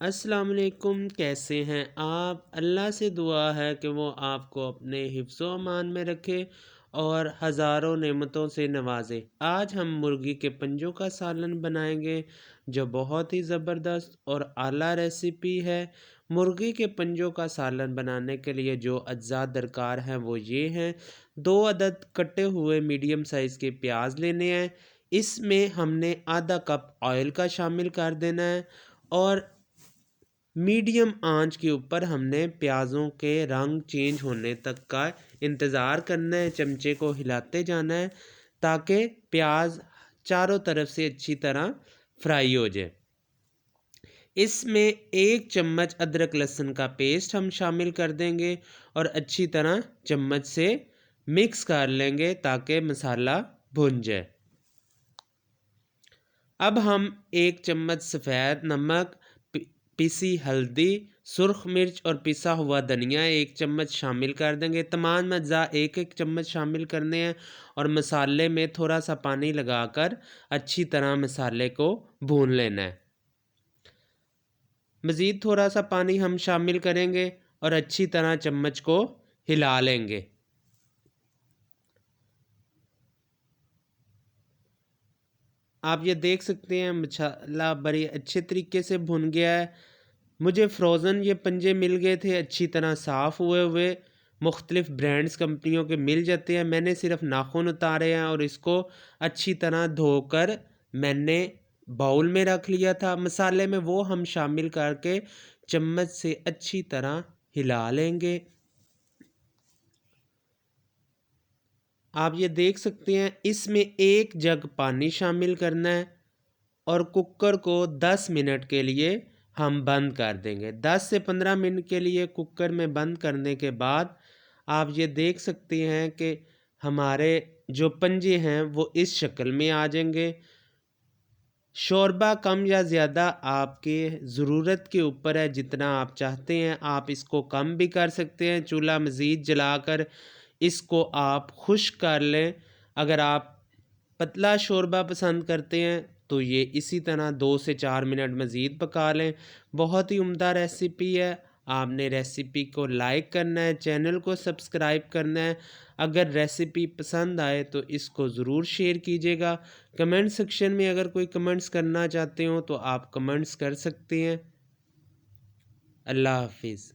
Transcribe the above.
अस्सलाम वालेकुम, कैसे हैं आप? अल्लाह से दुआ है कि वो आपको अपने हिफ्ज़ अमान में रखे और हज़ारों नेमतों से नवाज़े। आज हम मुर्गी के पंजों का सालन बनाएंगे जो बहुत ही ज़बरदस्त और आला रेसिपी है। मुर्गी के पंजों का सालन बनाने के लिए जो अज्जा दरकार हैं वो ये हैं। 2 अदद कटे हुए मीडियम साइज़ के प्याज लेने हैं। इसमें हमने आधा कप ऑयल का शामिल कर देना है और मीडियम आंच के ऊपर हमने प्याज़ों के रंग चेंज होने तक का इंतज़ार करना है। चमचे को हिलाते जाना है ताकि प्याज चारों तरफ से अच्छी तरह फ्राई हो जाए। इसमें 1 चम्मच अदरक लहसुन का पेस्ट हम शामिल कर देंगे और अच्छी तरह चम्मच से मिक्स कर लेंगे ताकि मसाला भुन जाए। अब हम 1 चम्मच सफ़ेद नमक, पिसी हल्दी, सुर्ख मिर्च और पिसा हुआ धनिया 1 चम्मच शामिल कर देंगे। तमाम अज्जा 1-1 चम्मच शामिल करने हैं और मसाले में थोड़ा सा पानी लगाकर अच्छी तरह मसाले को भून लेना है। मज़ीद थोड़ा सा पानी हम शामिल करेंगे और अच्छी तरह चम्मच को हिला लेंगे। आप ये देख सकते हैं मसाला बड़ी अच्छे तरीके से भुन गया है। मुझे फ्रोज़न ये पंजे मिल गए थे, अच्छी तरह साफ़ हुए हुए। मुख्तलिफ़ ब्रांड्स कंपनियों के मिल जाते हैं। मैंने सिर्फ नाखून उतारे हैं और इसको अच्छी तरह धोकर मैंने बाउल में रख लिया था। मसाले में वो हम शामिल करके चम्मच से अच्छी तरह हिला लेंगे। आप ये देख सकते हैं इसमें 1 जग पानी शामिल करना है और कुकर को 10 मिनट के लिए हम बंद कर देंगे। 10 से 15 मिनट के लिए कुकर में बंद करने के बाद आप ये देख सकते हैं कि हमारे जो पंजे हैं वो इस शक्ल में आ जाएंगे। शोरबा कम या ज़्यादा आपके ज़रूरत के ऊपर है, जितना आप चाहते हैं आप इसको कम भी कर सकते हैं। चूल्हा मज़ीद जलाकर इसको आप खुश्क कर लें। अगर आप पतला शोरबा पसंद करते हैं तो ये इसी तरह 2 से 4 मिनट मज़ीद पका लें। बहुत ही उम्दा रेसिपी है। आपने रेसिपी को लाइक करना है, चैनल को सब्सक्राइब करना है। अगर रेसिपी पसंद आए तो इसको ज़रूर शेयर कीजिएगा। कमेंट सेक्शन में अगर कोई कमेंट्स करना चाहते हो तो आप कमेंट्स कर सकते हैं। अल्लाह हाफ़िज़।